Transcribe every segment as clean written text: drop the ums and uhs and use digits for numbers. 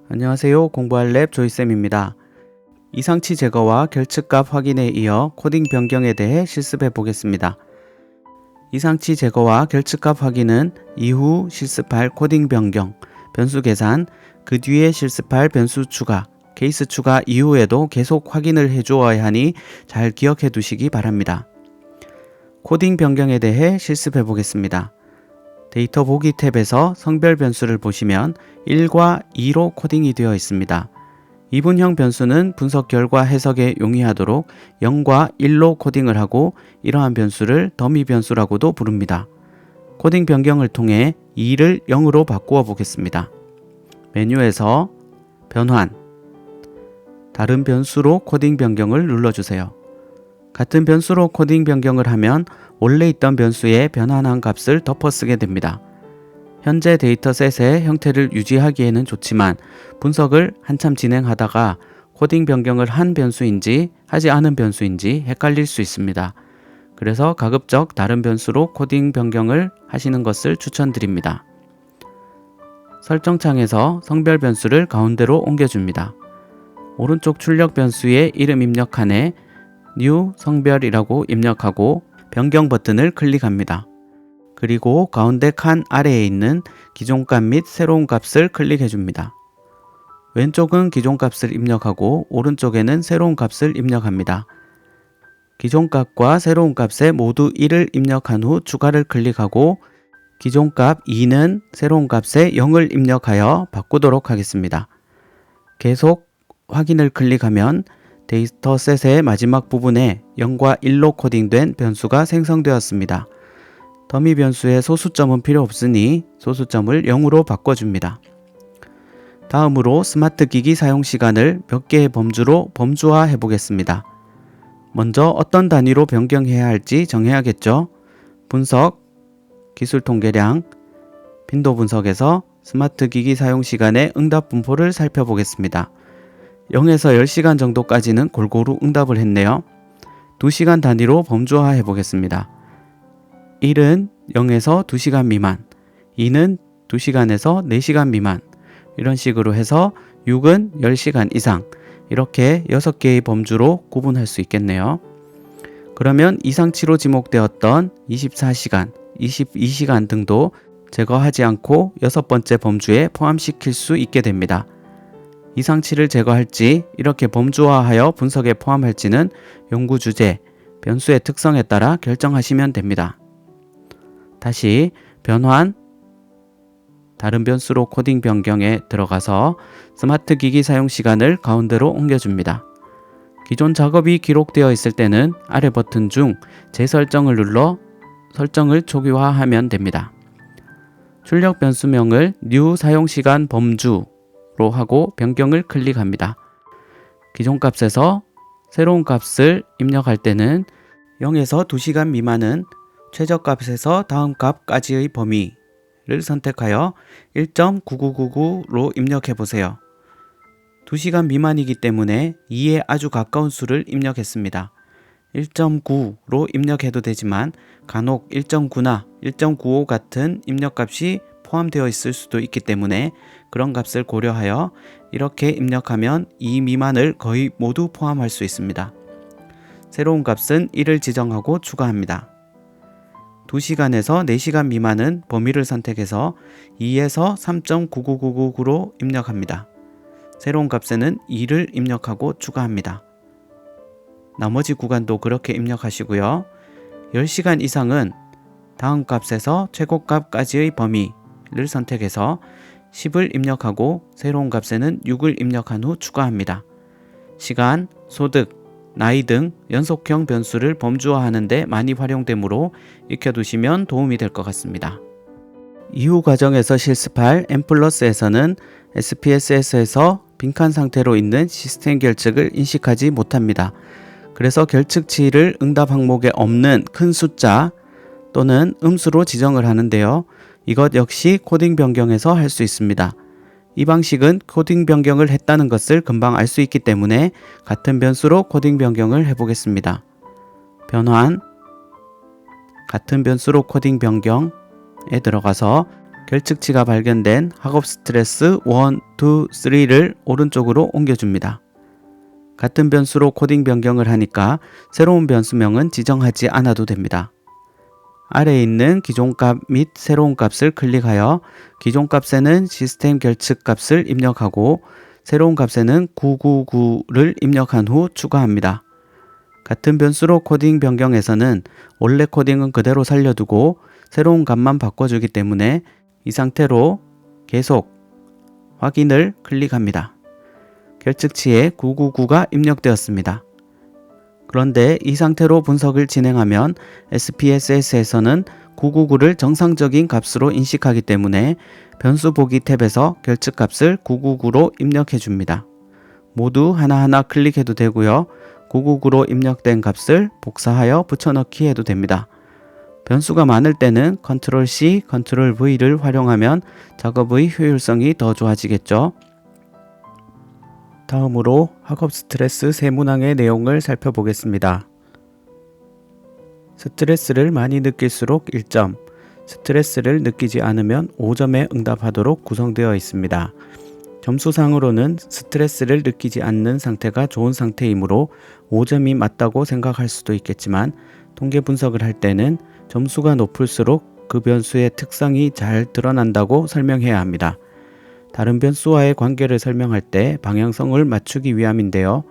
안녕하세요. 공부할 랩 조이쌤입니다. 이상치 제거와 결측값 확인에 이어 코딩 변경에 대해 실습해 보겠습니다. 이상치 제거와 결측값 확인은 이후 실습할 코딩 변경, 변수 계산, 그 뒤에 실습할 변수 추가, 케이스 추가 이후에도 계속 확인을 해주어야 하니 잘 기억해 두시기 바랍니다. 코딩 변경에 대해 실습해 보겠습니다. 데이터 보기 탭에서 성별 변수를 보시면 1과 2로 코딩이 되어 있습니다. 이분형 변수는 분석 결과 해석에 용이하도록 0과 1로 코딩을 하고 이러한 변수를 더미 변수라고도 부릅니다. 코딩 변경을 통해 2를 0으로 바꾸어 보겠습니다. 메뉴에서 변환, 다른 변수로 코딩 변경을 눌러주세요. 같은 변수로 코딩 변경을 하면 원래 있던 변수에 변환한 값을 덮어쓰게 됩니다. 현재 데이터셋의 형태를 유지하기에는 좋지만 분석을 한참 진행하다가 코딩 변경을 한 변수인지 하지 않은 변수인지 헷갈릴 수 있습니다. 그래서 가급적 다른 변수로 코딩 변경을 하시는 것을 추천드립니다. 설정창에서 성별 변수를 가운데로 옮겨줍니다. 오른쪽 출력 변수의 이름 입력칸에 new 성별이라고 입력하고 변경 버튼을 클릭합니다. 그리고 가운데 칸 아래에 있는 기존 값 및 새로운 값을 클릭해 줍니다. 왼쪽은 기존 값을 입력하고 오른쪽에는 새로운 값을 입력합니다. 기존 값과 새로운 값에 모두 1을 입력한 후 추가를 클릭하고 기존 값 2는 새로운 값에 0을 입력하여 바꾸도록 하겠습니다. 계속 확인을 클릭하면 데이터셋의 마지막 부분에 0과 1로 코딩된 변수가 생성되었습니다. 더미 변수의 소수점은 필요 없으니 소수점을 0으로 바꿔줍니다. 다음으로 스마트 기기 사용 시간을 몇 개의 범주로 범주화해 보겠습니다. 먼저 어떤 단위로 변경해야 할지 정해야겠죠. 분석, 기술 통계량, 빈도 분석에서 스마트 기기 사용 시간의 응답 분포를 살펴보겠습니다. 0에서 10시간 정도까지는 골고루 응답을 했네요. 2시간 단위로 범주화 해보겠습니다. 1은 0에서 2시간 미만, 2는 2시간에서 4시간 미만, 이런 식으로 해서 6은 10시간 이상, 이렇게 6개의 범주로 구분할 수 있겠네요. 그러면 이상치로 지목되었던 24시간, 22시간 등도 제거하지 않고 6번째 범주에 포함시킬 수 있게 됩니다. 이상치를 제거할지 이렇게 범주화하여 분석에 포함할지는 연구 주제, 변수의 특성에 따라 결정하시면 됩니다. 다시 변환, 다른 변수로 코딩 변경에 들어가서 스마트 기기 사용 시간을 가운데로 옮겨줍니다. 기존 작업이 기록되어 있을 때는 아래 버튼 중 재설정을 눌러 설정을 초기화하면 됩니다. 출력 변수명을 new 사용 시간 범주 로 하고 변경을 클릭합니다. 기존 값에서 새로운 값을 입력할 때는 0에서 2시간 미만은 최저값에서 다음 값까지의 범위를 선택하여 1.9999로 입력해 보세요. 2시간 미만이기 때문에 2에 아주 가까운 수를 입력했습니다. 1.9로 입력해도 되지만 간혹 1.9나 1.95 같은 입력값이 포함되어 있을 수도 있기 때문에 그런 값을 고려하여 이렇게 입력하면 이 미만을 거의 모두 포함할 수 있습니다. 새로운 값은 1을 지정하고 추가합니다. 2시간에서 4시간 미만은 범위를 선택해서 2에서 3.99999로 입력합니다. 새로운 값에는 2를 입력하고 추가합니다. 나머지 구간도 그렇게 입력하시고요. 10시간 이상은 다음 값에서 최고값까지의 범위를 선택해서 10을 입력하고 새로운 값에는 6을 입력한 후 추가합니다. 시간, 소득, 나이 등 연속형 변수를 범주화하는 데 많이 활용되므로 익혀두시면 도움이 될 것 같습니다. 이후 과정에서 실습할 M+에서는 SPSS에서 빈칸 상태로 있는 시스템 결측을 인식하지 못합니다. 그래서 결측치를 응답 항목에 없는 큰 숫자 또는 음수로 지정을 하는데요. 이것 역시 코딩 변경에서 할 수 있습니다. 이 방식은 코딩 변경을 했다는 것을 금방 알 수 있기 때문에 같은 변수로 코딩 변경을 해보겠습니다. 변환, 같은 변수로 코딩 변경에 들어가서 결측치가 발견된 학업 스트레스 1, 2, 3를 오른쪽으로 옮겨줍니다. 같은 변수로 코딩 변경을 하니까 새로운 변수명은 지정하지 않아도 됩니다. 아래에 있는 기존 값 및 새로운 값을 클릭하여 기존 값에는 시스템 결측 값을 입력하고 새로운 값에는 999를 입력한 후 추가합니다. 같은 변수로 코딩 변경에서는 원래 코딩은 그대로 살려두고 새로운 값만 바꿔주기 때문에 이 상태로 계속 확인을 클릭합니다. 결측치에 999가 입력되었습니다. 그런데 이 상태로 분석을 진행하면 SPSS에서는 999를 정상적인 값으로 인식하기 때문에 변수 보기 탭에서 결측값을 999로 입력해 줍니다. 모두 하나하나 클릭해도 되고요. 999로 입력된 값을 복사하여 붙여넣기 해도 됩니다. 변수가 많을 때는 Ctrl+C, Ctrl+V를 활용하면 작업의 효율성이 더 좋아지겠죠. 다음으로 학업 스트레스 세문항의 내용을 살펴보겠습니다. 스트레스를 많이 느낄수록 1점, 스트레스를 느끼지 않으면 5점에 응답하도록 구성되어 있습니다. 점수상으로는 스트레스를 느끼지 않는 상태가 좋은 상태이므로 5점이 맞다고 생각할 수도 있겠지만 통계 분석을 할 때는 점수가 높을수록 그 변수의 특성이 잘 드러난다고 설명해야 합니다. 다른 변수와의 관계를 설명할 때 방향성을 맞추기 위함인데요.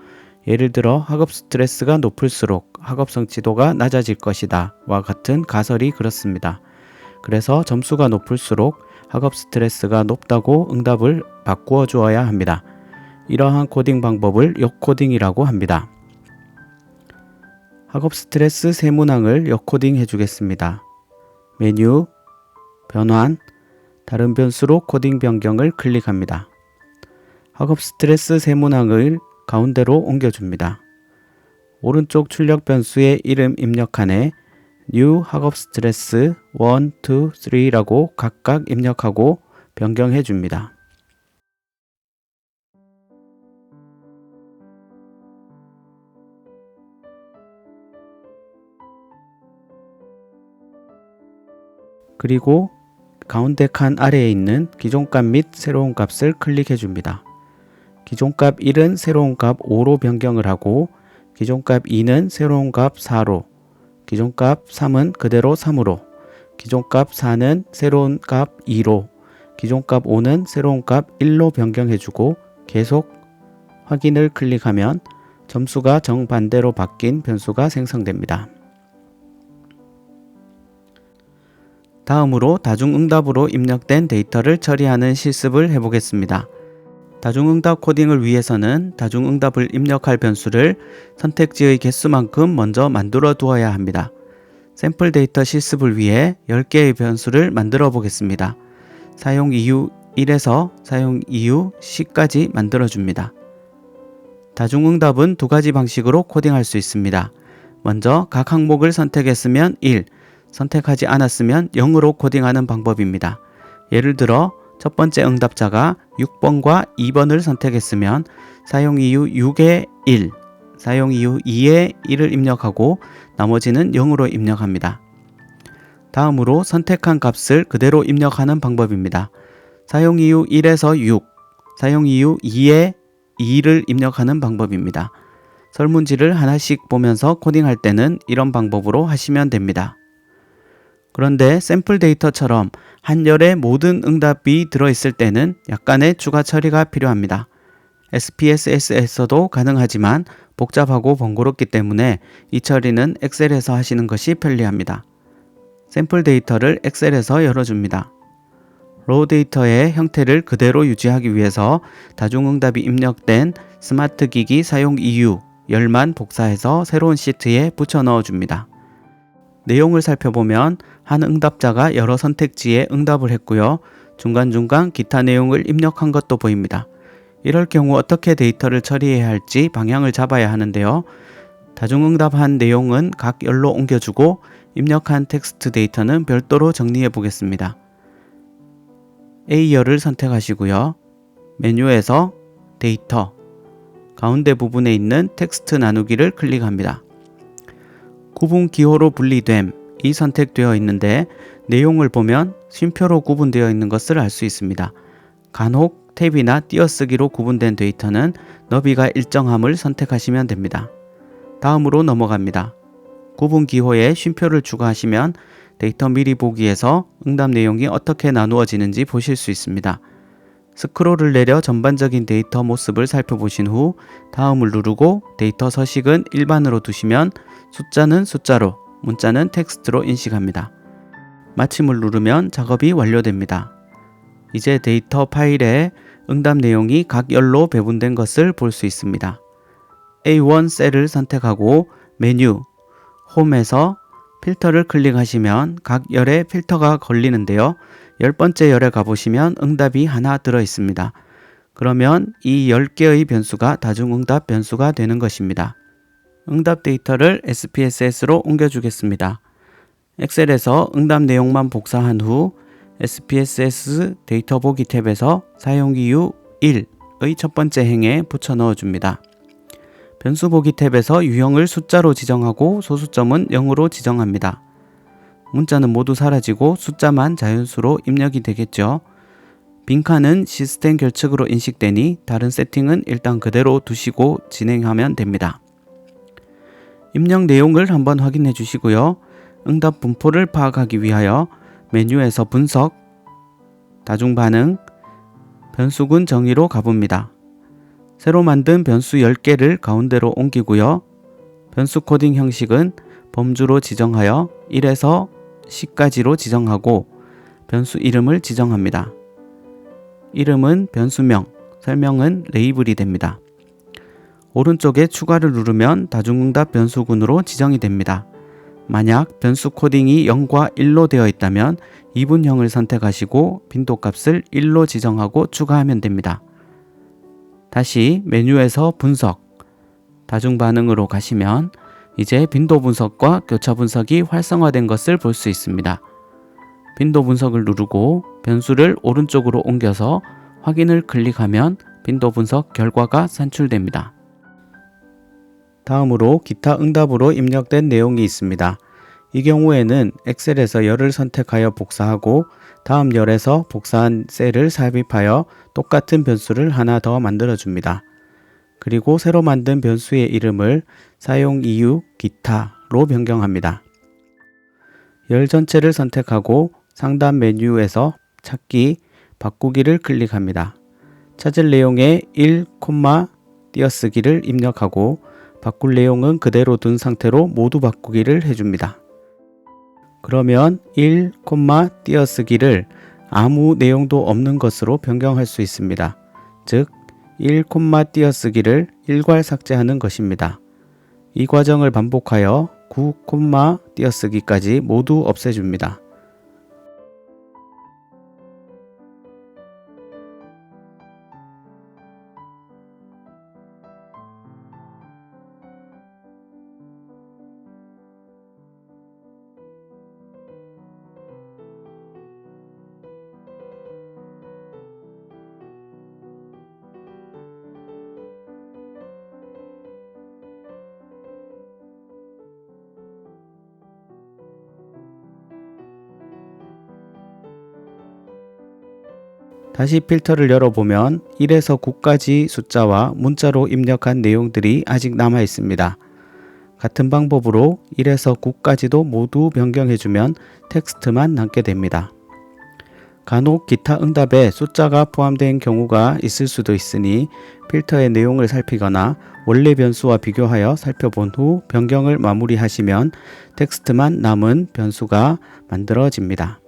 예를 들어 학업 스트레스가 높을수록 학업 성취도가 낮아질 것이다 와 같은 가설이 그렇습니다. 그래서 점수가 높을수록 학업 스트레스가 높다고 응답을 바꾸어 주어야 합니다. 이러한 코딩 방법을 역코딩이라고 합니다. 학업 스트레스 세문항을 역코딩 해주겠습니다. 메뉴, 변환, 다른 변수로 코딩 변경을 클릭합니다. 학업 스트레스 세문항을 가운데로 옮겨줍니다. 오른쪽 출력 변수의 이름 입력칸에 New 학업 스트레스 1, 2, 3라고 각각 입력하고 변경해 줍니다. 그리고 가운데 칸 아래에 있는 기존 값 및 새로운 값을 클릭해 줍니다. 기존 값 1은 새로운 값 5로 변경을 하고 기존 값 2는 새로운 값 4로, 기존 값 3은 그대로 3으로, 기존 값 4는 새로운 값 2로, 기존 값 5는 새로운 값 1로 변경해 주고 계속 확인을 클릭하면 점수가 정반대로 바뀐 변수가 생성됩니다. 다음으로 다중응답으로 입력된 데이터를 처리하는 실습을 해보겠습니다. 다중응답 코딩을 위해서는 다중응답을 입력할 변수를 선택지의 개수만큼 먼저 만들어 두어야 합니다. 샘플 데이터 실습을 위해 10개의 변수를 만들어 보겠습니다. 사용 이유 1에서 사용 이유 10까지 만들어 줍니다. 다중응답은 두 가지 방식으로 코딩할 수 있습니다. 먼저 각 항목을 선택했으면 1, 선택하지 않았으면 0으로 코딩하는 방법입니다. 예를 들어 첫 번째 응답자가 6번과 2번을 선택했으면 사용 이유 6에 1, 사용 이유 2에 1을 입력하고 나머지는 0으로 입력합니다. 다음으로 선택한 값을 그대로 입력하는 방법입니다. 사용 이유 1에서 6, 사용 이유 2에 2를 입력하는 방법입니다. 설문지를 하나씩 보면서 코딩할 때는 이런 방법으로 하시면 됩니다. 그런데 샘플 데이터처럼 한열의 모든 응답이 들어있을 때는 약간의 추가 처리가 필요합니다. SPSS에서도 가능하지만 복잡하고 번거롭기 때문에 이 처리는 엑셀에서 하시는 것이 편리합니다. 샘플 데이터를 엑셀에서 열어줍니다. 로우 데이터의 형태를 그대로 유지하기 위해서 다중응답이 입력된 스마트 기기 사용 이유 10만 복사해서 새로운 시트에 붙여 넣어줍니다. 내용을 살펴보면 한 응답자가 여러 선택지에 응답을 했고요. 중간중간 기타 내용을 입력한 것도 보입니다. 이럴 경우 어떻게 데이터를 처리해야 할지 방향을 잡아야 하는데요. 다중응답한 내용은 각 열로 옮겨주고 입력한 텍스트 데이터는 별도로 정리해 보겠습니다. A열을 선택하시고요. 메뉴에서 데이터, 가운데 부분에 있는 텍스트 나누기를 클릭합니다. 구분 기호로 분리됨, 이 선택되어 있는데 내용을 보면 쉼표로 구분되어 있는 것을 알 수 있습니다. 간혹 탭이나 띄어쓰기로 구분된 데이터는 너비가 일정함을 선택하시면 됩니다. 다음으로 넘어갑니다. 구분 기호에 쉼표를 추가하시면 데이터 미리 보기에서 응답 내용이 어떻게 나누어지는지 보실 수 있습니다. 스크롤을 내려 전반적인 데이터 모습을 살펴보신 후 다음을 누르고 데이터 서식은 일반으로 두시면 숫자는 숫자로, 문자는 텍스트로 인식합니다. 마침을 누르면 작업이 완료됩니다. 이제 데이터 파일에 응답 내용이 각 열로 배분된 것을 볼 수 있습니다. A1 셀을 선택하고 메뉴, 홈에서 필터를 클릭하시면 각 열에 필터가 걸리는데요. 10번째 열에 가보시면 응답이 하나 들어 있습니다. 그러면 이 10개의 변수가 다중응답 변수가 되는 것입니다. 응답 데이터를 SPSS로 옮겨주겠습니다. 엑셀에서 응답 내용만 복사한 후 SPSS 데이터 보기 탭에서 사용이유 1의 첫 번째 행에 붙여 넣어줍니다. 변수 보기 탭에서 유형을 숫자로 지정하고 소수점은 0으로 지정합니다. 문자는 모두 사라지고 숫자만 자연수로 입력이 되겠죠. 빈칸은 시스템 결측으로 인식되니 다른 세팅은 일단 그대로 두시고 진행하면 됩니다. 입력 내용을 한번 확인해 주시고요. 응답 분포를 파악하기 위하여 메뉴에서 분석, 다중반응, 변수군 정의로 가봅니다. 새로 만든 변수 10개를 가운데로 옮기고요. 변수 코딩 형식은 범주로 지정하여 1에서 10까지로 지정하고 변수 이름을 지정합니다. 이름은 변수명, 설명은 레이블이 됩니다. 오른쪽에 추가를 누르면 다중응답 변수군으로 지정이 됩니다. 만약 변수 코딩이 0과 1로 되어 있다면 이분형을 선택하시고 빈도값을 1로 지정하고 추가하면 됩니다. 다시 메뉴에서 분석, 다중반응으로 가시면 이제 빈도 분석과 교차 분석이 활성화된 것을 볼 수 있습니다. 빈도 분석을 누르고 변수를 오른쪽으로 옮겨서 확인을 클릭하면 빈도 분석 결과가 산출됩니다. 다음으로 기타 응답으로 입력된 내용이 있습니다. 이 경우에는 엑셀에서 열을 선택하여 복사하고 다음 열에서 복사한 셀을 삽입하여 똑같은 변수를 하나 더 만들어줍니다. 그리고 새로 만든 변수의 이름을 사용 이유 기타로 변경합니다. 열 전체를 선택하고 상단 메뉴에서 찾기, 바꾸기를 클릭합니다. 찾을 내용에 1, 띄어쓰기를 입력하고 바꿀 내용은 그대로 둔 상태로 모두 바꾸기를 해줍니다. 그러면 1, 띄어쓰기를 아무 내용도 없는 것으로 변경할 수 있습니다. 즉 1, 띄어쓰기를 일괄 삭제하는 것입니다. 이 과정을 반복하여 9, 띄어쓰기까지 모두 없애줍니다. 다시 필터를 열어보면 1에서 9까지 숫자와 문자로 입력한 내용들이 아직 남아 있습니다. 같은 방법으로 1에서 9까지도 모두 변경해주면 텍스트만 남게 됩니다. 간혹 기타 응답에 숫자가 포함된 경우가 있을 수도 있으니 필터의 내용을 살피거나 원래 변수와 비교하여 살펴본 후 변경을 마무리하시면 텍스트만 남은 변수가 만들어집니다.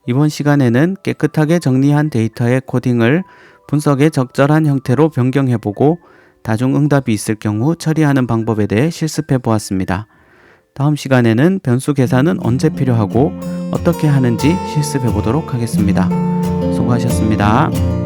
이번 시간에는 깨끗하게 정리한 데이터의 코딩을 분석에 적절한 형태로 변경해보고 다중응답이 있을 경우 처리하는 방법에 대해 실습해 보았습니다. 다음 시간에는 변수 계산은 언제 필요하고 어떻게 하는지 실습해 보도록 하겠습니다. 수고하셨습니다.